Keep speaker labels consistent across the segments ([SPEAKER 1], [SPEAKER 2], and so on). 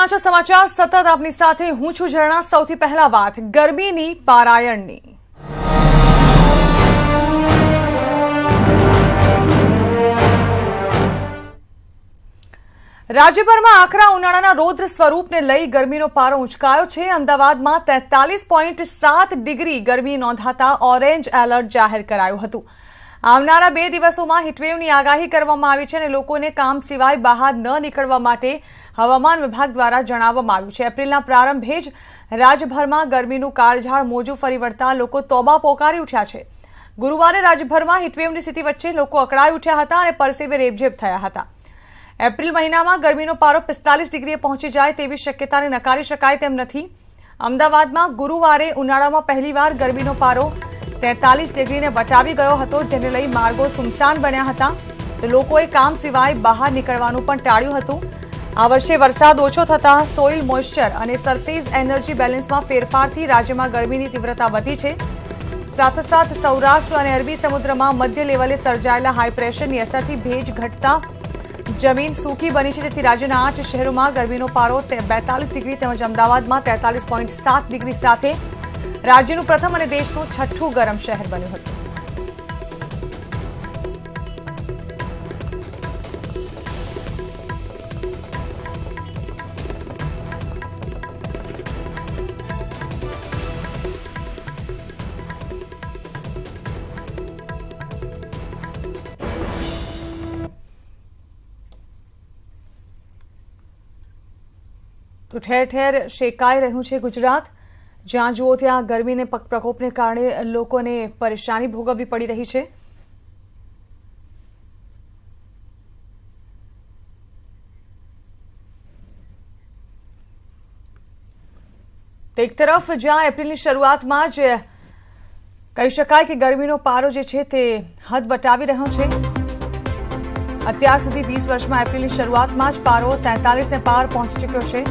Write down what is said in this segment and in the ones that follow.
[SPEAKER 1] રહ્યા છો સમાચાર સતત આપની સાથે હું છું ઝરણા। સૌથી પહેલા વાત ગરમીની પારાયણની। રાજ્યભરમાં આકરા ઉનાળાના રૌદ્ર સ્વરૂપને લઈ ગરમીનો પારો ઉંચકાયો છે। અમદાવાદમાં 43.7 ડિગ્રી ગરમી નોંધાતા ઓરેન્જ એલર્ટ જાહેર કરાયું હતું। આવનારા 2 દિવસોમાં હીટવેવની આગાહી કરવામાં આવી છે અને લોકોને કામ સિવાય બહાર ન નીકળવા માટે હવામાન વિભાગ દ્વારા જણાવવામાં આવ્યું છે। એપ્રિલના પ્રારંભે જ રાજ્યભરમાં ગરમીનું કાળઝાળ મોજું ફરી વળતા લોકો તોબા પોકારી ઉઠ્યા છે। ગુરુવારે રાજ્યભરમાં હીટવેવની સ્થિતિ વચ્ચે લોકો અકળાઈ ઉઠ્યા હતા અને પરસેવે રેબઝેબ થયા હતા। એપ્રિલ મહિનામાં ગરમીનો પારો 45 ડિગ્રીએ પહોંચી જાય તેવી શક્યતાને નકારી શકાય તેમ નથી। અમદાવાદમાં ગુરુવારે ઉનાળામાં પહેલીવાર ગરમીનો પારો 43 ડિગ્રીને વટાવી ગયો હતો, જેને લઈ માર્ગો સુમસાન બન્યા હતા। તો લોકોએ કામ સિવાય બહાર નીકળવાનું પણ ટાળ્યું હતું। આ વર્ષે વરસાદ ઓછો થતાં સોઇલ મોઇશ્ચર અને સરફેસ એનર્જી બેલેન્સમાં ફેરફારથી રાજ્યમાં ગરમીની તીવ્રતા વધી છે। સાથોસાથ સૌરાષ્ટ્ર અને અરબી સમુદ્રમાં મધ્ય લેવલે સર્જાયેલા હાઈ પ્રેશરની અસરથી ભેજ ઘટતા જમીન સૂકી બની છે, જેથી રાજ્યના 8 શહેરોમાં ગરમીનો પારો 42 ડિગ્રી તેમજ અમદાવાદમાં 43.7 ડિગ્રી સાથે રાજ્યનું પ્રથમ અને દેશનું 6થું ગરમ શહેર બન્યું હતું। તો ઠેર ઠેર શેકાઈ રહ્યું છે ગુજરાત। જ્યાં જુઓ ત્યાં ગરમીને પ્રકોપને કારણે લોકોને પરેશાની ભોગવવી પડી રહી છે। એક તરફ જ્યાં એપ્રિલની શરૂઆતમાં જ કહી શકાય કે ગરમીનો પારો જે છે તે હદ વટાવી રહ્યો છે। અત્યાર સુધી 20 વર્ષમાં એપ્રિલની શરૂઆતમાં જ પારો 43ને પાર પહોંચી ચૂક્યો છે,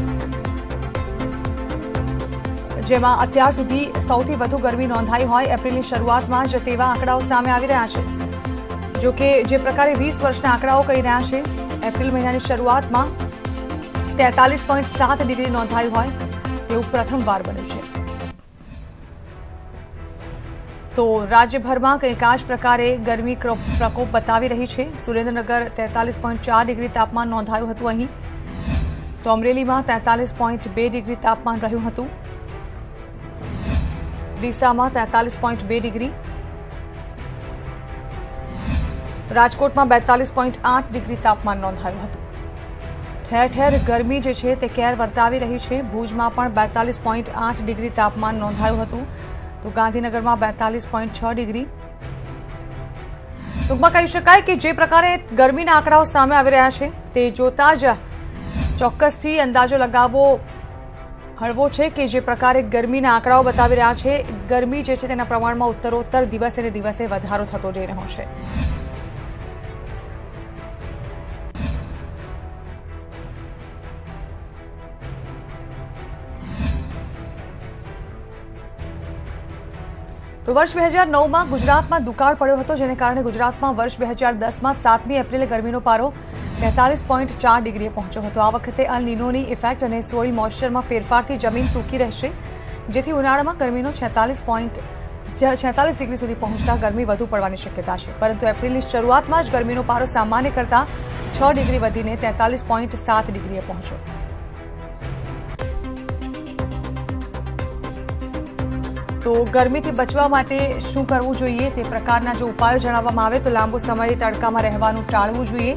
[SPEAKER 1] જેમાં અત્યાર સુધી સૌથી વધુ ગરમી નોંધાઈ હોય એપ્રિલની શરૂઆતમાં જ તેવા આંકડાઓ સામે આવી રહ્યા છે। જો કે જે પ્રકારે 20 વર્ષના આંકડાઓ કહી રહ્યા છે, એપ્રિલ મહિનાની શરૂઆતમાં 43.7 ડિગ્રી નોંધાયું હોય એવું પ્રથમવાર બન્યું છે। તો રાજ્યભરમાં કંઈક આ જ પ્રકારે ગરમી પ્રકોપ બતાવી રહી છે। સુરેન્દ્રનગર 43.4 ડિગ્રી તાપમાન નોંધાયું હતું અહીં, તો અમરેલીમાં 43.2 ડિગ્રી તાપમાન રહ્યું હતું, ડીસામાં 43.2 ડિગ્રી, રાજકોટમાં 42.8 ડિગ્રી તાપમાન નોંધાયું હતું। ઠેર ઠેર ગરમી જે છે તે કેર વર્તાવી રહી છે। ભુજમાં પણ 42.8 ડિગ્રી તાપમાન નોંધાયું હતું, તો ગાંધીનગરમાં 42.6 ડિગ્રી। ટૂંકમાં કહી શકાય કે જે પ્રકારે ગરમીના આંકડાઓ સામે આવી રહ્યા છે તે જોતા જ ચોક્કસથી અંદાજો લગાવવો હળવો છે કે જે પ્રકારે ગરમીના આંકડાઓ બતાવી રહ્યા છે, ગરમી જે છે તેના પ્રમાણમાં ઉત્તરોત્તર દિવસે ને દિવસે વધારો થતો જઈ રહ્યો છે। તો વર્ષ 2009માં ગુજરાતમાં દુકાળ પડ્યો હતો, જેને કારણે ગુજરાતમાં વર્ષ 2010માં 7મી એપ્રિલે ગરમીનો પારો 43.4 ડિગ્રીએ પહોંચ્યો હતો। આ વખતે અલ નીનોની ઇફેક્ટ અને સોઇલ મોઇશ્ચરમાં ફેરફારથી જમીન સૂકી રહેશે, જેથી ઉનાળામાં ગરમીનો 46 ડિગ્રી સુધી પહોંચતા ગરમી વધુ પડવાની શક્યતા છે। પરંતુ એપ્રિલની શરૂઆતમાં જ ગરમીનો પારો સામાન્ય કરતાં 6 ડિગ્રી વધીને 43.7 ડિગ્રીએ પહોંચ્યો। તો ગરમીથી બચવા માટે શું કરવું જોઈએ તે પ્રકારના જો ઉપાયો જણાવવામાં આવે તો લાંબો સમય તડકામાં રહેવાનું ટાળવું જોઈએ,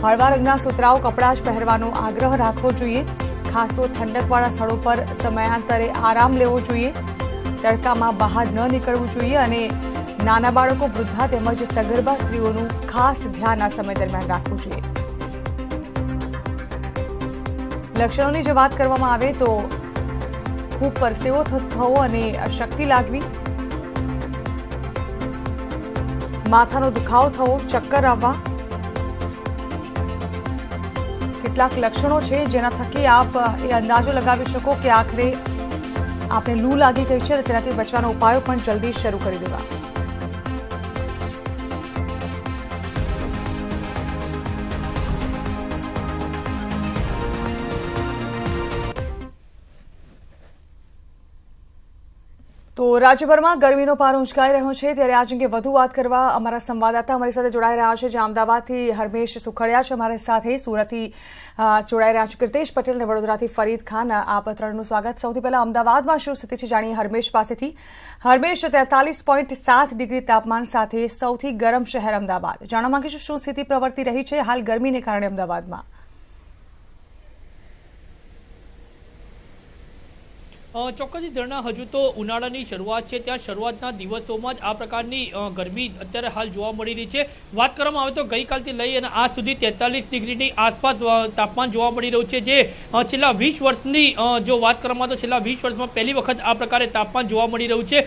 [SPEAKER 1] હળવા રંગના સુતરાઉ કપડાં જ પહેરવાનો આગ્રહ રાખવો જોઈએ, ખાસ તો ઠંડકવાળા સ્થળો પર સમયાંતરે આરામ લેવો જોઈએ, તડકામાં બહાર ન નીકળવું જોઈએ અને નાના બાળકો, વૃદ્ધા તેમજ સગર્ભા સ્ત્રીઓનું ખાસ ધ્યાન આ સમય દરમિયાન રાખવું જોઈએ। લક્ષણોની જો વાત કરવામાં આવે તો ખૂબ પરસેવો થવો અને અશક્તિ લાગવી, માથાનો દુખાવો થવો, ચક્કર આવવા કેટલાક લક્ષણો છે જેના થકી આપ એ અંદાજો લગાવી શકો કે આખરે આપને લૂ લાગી ગઈ છે અને તેનાથી બચવાના ઉપાયો પણ જલ્દી શરૂ કરી દેવા। રાજ્યભરમાં ગરમીનો પારો ઊંચકાઈ રહ્યો છે ત્યારે આજ અંગે વધુ વાત કરવા અમારા સંવાદદાતા અમારી સાથે જોડાઈ રહ્યા છે, જે અમદાવાદથી હરમેશ સુખડિયા છે અમારી સાથે, સુરતથી જોડાઈ રહ્યા છે કીર્તેશ પટેલ અને વડોદરાથી ફરીદ ખાન. આપ ત્રણનું સ્વાગત. સૌથી પહેલા અમદાવાદમાં શું સ્થિતિ છે જાણીએ હરમેશ પાસેથી. હરમેશ, 43.7 ડિગ્રી તાપમાન સાથે સૌથી ગરમ શહેર અમદાવાદ. જાણવા માંગીશું શું સ્થિતિ પ્રવર્તી રહી છે હાલ ગરમીને કારણે અમદાવાદમાં?
[SPEAKER 2] ચોક્કસ ધરણા હજુ તો ઉનાળાની શરૂઆત છે, ત્યાં શરૂઆતના દિવસોમાં જ આ પ્રકારની ગરમી અત્યારે હાલ જોવા મળી રહી છે. વાત કરવામાં આવે તો ગઈકાલથી લઈ અને આજ સુધી 43 ડિગ્રીની આસપાસ તાપમાન જોવા મળી રહ્યું છે, જે છેલ્લા 20 વર્ષની જો વાત કરવામાં તો છેલ્લા 20 વર્ષમાં પહેલી વખત આ પ્રકારે તાપમાન જોવા મળી રહ્યું છે.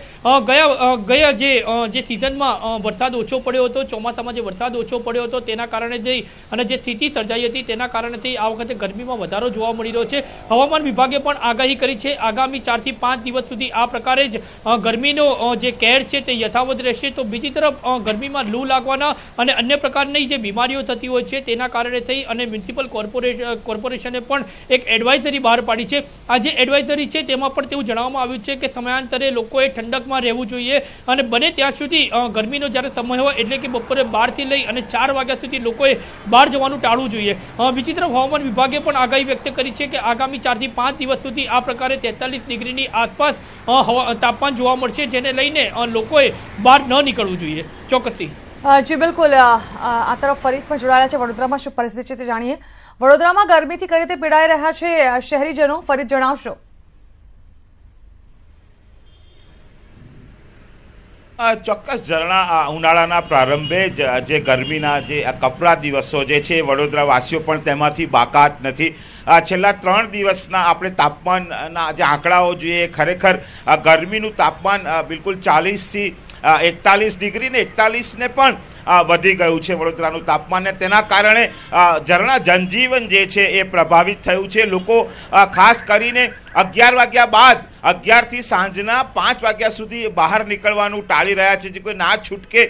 [SPEAKER 2] ગયા જે સિઝનમાં વરસાદ ઓછો પડ્યો હતો, ચોમાસામાં જે વરસાદ ઓછો પડ્યો હતો તેના કારણે અને જે સ્થિતિ સર્જાઈ હતી તેના કારણેથી આ વખતે ગરમીમાં વધારો જોવા મળી રહ્યો છે. હવામાન વિભાગે પણ આગાહી કરી છે આગામી 4 થી 5 દિવસ સુધી આ પ્રકારે જ ગરમીનો જે કેર છે તે યથાવત રહેશે. તો બીજી તરફ ગરમીમાં લૂ લાગવાના અને અન્ય પ્રકારની જે બીમારીઓ થતી હોય છે તેના કારણે થઈ અને મ્યુનિસિપલ કોર્પોરેશને પણ એક એડવાઇઝરી બહાર પાડી છે. આ જે એડવાઇઝરી છે તેમાં પણ તેવું જણાવવામાં આવ્યું છે કે સમયાંતરે લોકોએ ઠંડકમાં રહેવું જોઈએ અને બને ત્યાં સુધી ગરમીનો જ્યારે સમય હોય એટલે કે બપોરે 12 થી લઈ અને 4 વાગ્યા સુધી લોકોએ બહાર જવાનું ટાળવું જોઈએ. બીજી તરફ હવામાન વિભાગે પણ આગાહી વ્યક્ત કરી છે કે આગામી 4 થી 5 દિવસ સુધી આ પ્રકારે 43 ડિગ્રીની આસપાસ તાપમાન જોવા મળશે, જેને લઈને લોકોએ બહાર ન નીકળવું જોઈએ. ચોક્કસથી
[SPEAKER 1] જી બિલકુલ. આ તરફ ફરીદ પણ જોડાયેલા છે. વડોદરામાં શું પરિસ્થિતિ છે તે જાણીએ. વડોદરામાં ગરમીથી કઈ રીતે પીડાઈ રહ્યા છે શહેરીજનો, ફરીદ જણાવશો.
[SPEAKER 3] ચોક્કસ ઝરણા, ઉનાળાના પ્રારંભે જ જે ગરમીના જે કપરા દિવસો જે છે વડોદરા વાસીઓ પણ તેમાંથી બાકાત નથી. છેલ્લા 3 દિવસના આપણે તાપમાનના જે આંકડાઓ જોઈએ, ખરેખર ગરમીનું તાપમાન બિલકુલ 40 થી 41 ડિગ્રી ને 41 ને પણ વધી ગયું છે વડોદરાનું તાપમાન, ને તેના કારણે ઝરણા જનજીવન જે છે એ પ્રભાવિત થયું છે. લોકો ખાસ કરીને 11 વાગ્યા બાદ 11 થી સાંજના 5 વાગ્યા સુધી બહાર નીકળવાનું ટાળી રહ્યા છે. જે કોઈ ના છૂટકે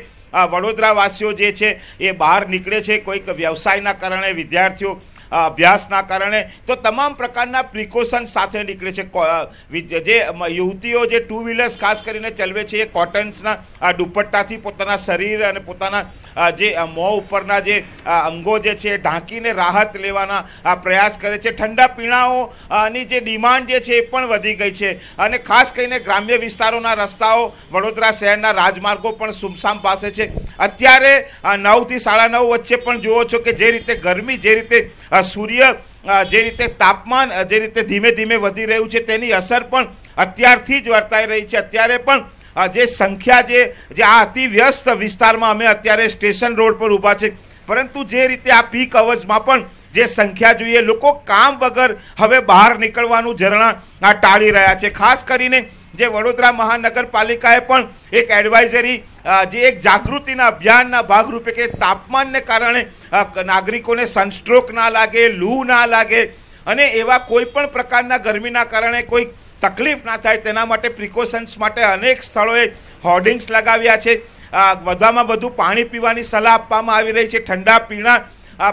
[SPEAKER 3] વડોદરાવાસીઓ જે છે એ બહાર નીકળે છે, કોઈક વ્યવસાયના કારણે, વિદ્યાર્થીઓ અભ્યાસના કારણે, તો તમામ પ્રકારના પ્રિકોશન સાથે નીકળે છે. જે યુવતીઓ જે 2 વ્હીલર્સ ખાસ કરીને ચલાવે છે એ કોટન્સના દુપટ્ટાથી પોતાના શરીર અને પોતાના જે મોં ઉપરના જે અંગો જે છે ઢાંકીને રાહત લેવાના પ્રયાસ કરે છે. ઠંડા પીણાઓની જે ડિમાન્ડ જે છે એ પણ વધી ગઈ છે અને ખાસ કરીને ગ્રામ્ય વિસ્તારોના રસ્તાઓ, વડોદરા શહેરના રાજમાર્ગો પણ સુમસામ પાસે છે. અત્યારે 9 થી 9:30 વચ્ચે પણ જુઓ છો કે જે રીતે ગરમી, જે રીતે સૂર્ય, જે રીતે તાપમાન જે રીતે ધીમે ધીમે વધી રહ્યું છે તેની અસર પણ અત્યારથી જ વર્તાઈ રહી છે. અત્યારે પણ જે સંખ્યા જે આ અતિ વ્યસ્ત વિસ્તારમાં અમે અત્યારે સ્ટેશન રોડ પર ઊભા છે, પરંતુ જે રીતે આ પીક અવર્સમાં પણ જે સંખ્યા જોઈએ, લોકો કામ વગર હવે બહાર નીકળવાનું ઝરણા ટાળી રહ્યા છે. ખાસ કરીને જે વડોદરા મહાનગરપાલિકાએ પણ એક એડવાઇઝરી, જે એક જાગૃતિના અભિયાનના ભાગરૂપે કે તાપમાનને કારણે નાગરિકોને સનસ્ટ્રોક ના લાગે, લૂ ના લાગે અને એવા કોઈ પણ પ્રકારના ગરમીના કારણે કોઈ તકલીફ ના થાય તેના માટે પ્રિકોશન્સ માટે અનેક સ્થળોએ હોર્ડિંગ્સ લગાવ્યા છે. વધામાં વધુ પાણી પીવાની સલાહ આપવામાં આવી રહી છે. ઠંડા પીણા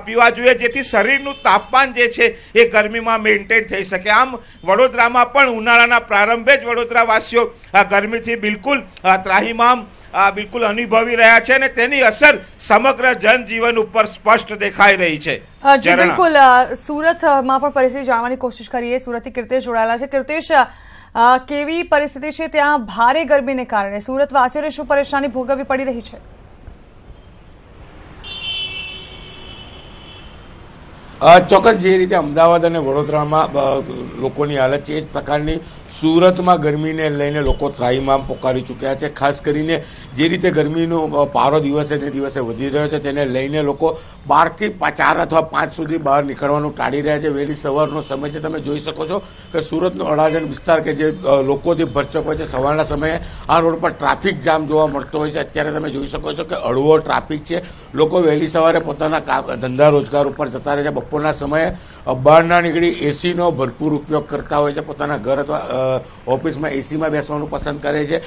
[SPEAKER 3] પીવા જોઈએ જેથી શરીરનું તાપમાન જે છે એ ગરમીમાં મેન્ટેન થઈ શકે. આમ વડોદરામાં પણ ઉનાળાના પ્રારંભે જ વડોદરાવાસીઓ ગરમીથી બિલકુલ ત્રાહિમામ બિલકુલ અનુભવી રહ્યા છે અને તેની અસર સમગ્ર જનજીવન ઉપર સ્પષ્ટ દેખાઈ રહી છે.
[SPEAKER 1] જી બિલકુલ. સુરતમાં પણ પરિસ્થિતિ જાણવાની કોશિશ કરીએ. સુરતથી કીર્તેશ જોડાયેલા છે. કીર્તેશ, કેવી પરિસ્થિતિ છે ત્યાં ભારે ગરમીને કારણે? સુરતવાસીઓને શું પરેશાની ભોગવવી પડી રહી છે?
[SPEAKER 4] ચોક્કસ જે રીતે અમદાવાદ અને વડોદરામાં લોકોની હાલત છે એ જ પ્રકારની સુરતમાં ગરમીને લઈને લોકો ત્રાહિમામ પોકારી ચૂક્યા છે. ખાસ કરીને જે રીતે ગરમીનો પારો દિવસે ને દિવસે વધી રહ્યો છે તેને લઈને લોકો 12 થી 4 અથવા 5 સુધી બહાર નીકળવાનું ટાળી રહ્યા છે. વહેલી સવારનો સમય છે, તમે જોઈ શકો છો કે સુરતનો અડાજણ વિસ્તાર કે જે લોકોથી ભરચક હોય છે, સવારના સમયે આ રોડ પર ટ્રાફિક જામ જોવા મળતો હોય છે. અત્યારે તમે જોઈ શકો છો કે હળવો ટ્રાફિક છે. લોકો વહેલી સવારે પોતાના ધંધા રોજગાર ઉપર જતા રહે છે. બપોરના સમયે બહાર ના નીકળી એસીનો ભરપૂર ઉપયોગ કરતા હોય છે. પોતાના ઘર અથવા ઓફિસમાં એસીમાં બેસવાનું પસંદ કરે છે.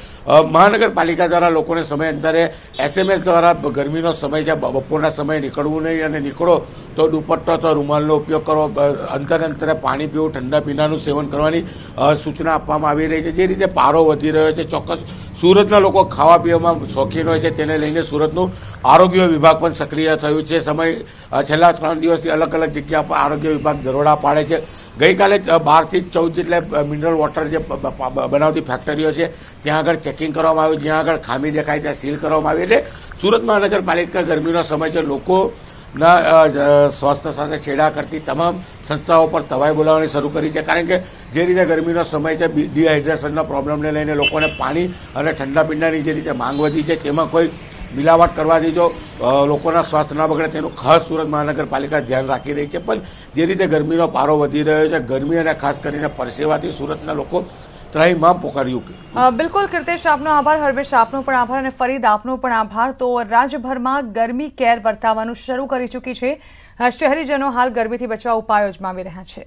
[SPEAKER 4] મહાનગરપાલિકા દ્વારા લોકોને સમયાંતરે SMS દ્વારા ગરમીનો સમય છે, બપોરના સમયે નીકળવું નહીં અને નીકળો તો દુપટ્ટો અથવા રૂમાલનો ઉપયોગ કરવો, અંતરે પાણી પીવું, ઠંડા પીણાનું સેવન કરવાની સૂચના આપવામાં આવી રહી છે. જે રીતે પારો વધી રહ્યો છે, ચોક્કસ સુરતના લોકો ખાવા પીવામાં શોખીન હોય છે, તેને લઈને સુરતનું આરોગ્ય વિભાગ પણ સક્રિય થયું છે. છેલ્લા 3 દિવસથી અલગ અલગ જગ્યા પર આરોગ્ય વિભાગ દરોડા પાડે છે. ગઈકાલે 12 થી 14 જેટલા મિનરલ વોટર જે બનાવતી ફેક્ટરીઓ છે ત્યાં આગળ ચેકિંગ કરવામાં આવ્યું. જ્યાં આગળ ખામી દેખાય ત્યાં સીલ કરવામાં આવી. એટલે સુરત મહાનગરપાલિકા ગરમીનો સમય છે, લોકોના સ્વાસ્થ્ય સાથે છેડા કરતી તમામ સંસ્થાઓ પર તવાઈ બોલાવવાની શરૂ કરી છે. કારણ કે જે રીતે ગરમીનો સમય છે, ડિહાઇડ્રેશનના પ્રોબ્લેમને લઈને લોકોને પાણી અને ઠંડા પીણાની જે રીતે માંગ વધી છે તેમાં કોઈ મિલાવટ કરવાથી જો લોકોના સ્વાસ્થ્ય ના બગડે તેનું ખાસ સુરત મહાનગરપાલિકા ધ્યાન રાખી રહી છે. પણ જે રીતે ગરમીનો પારો વધી રહ્યો છે, ગરમી અને ખાસ કરીને પરસેવાથી સુરતના લોકો ત્રાહિમામ પોકાર્યું.
[SPEAKER 1] બિલકુલ કીર્તેશ, આપનો આભાર. હર્ષેશ, આપનો પણ આભાર અને ફરીદ આપનો પણ આભાર. તો રાજ્યભરમાં ગરમી કેર વર્તાવવાનું શરૂ કરી ચૂકી છે. શહેરીજનો હાલ ગરમીથી બચવા ઉપાયો અજમાવી રહ્યા છે.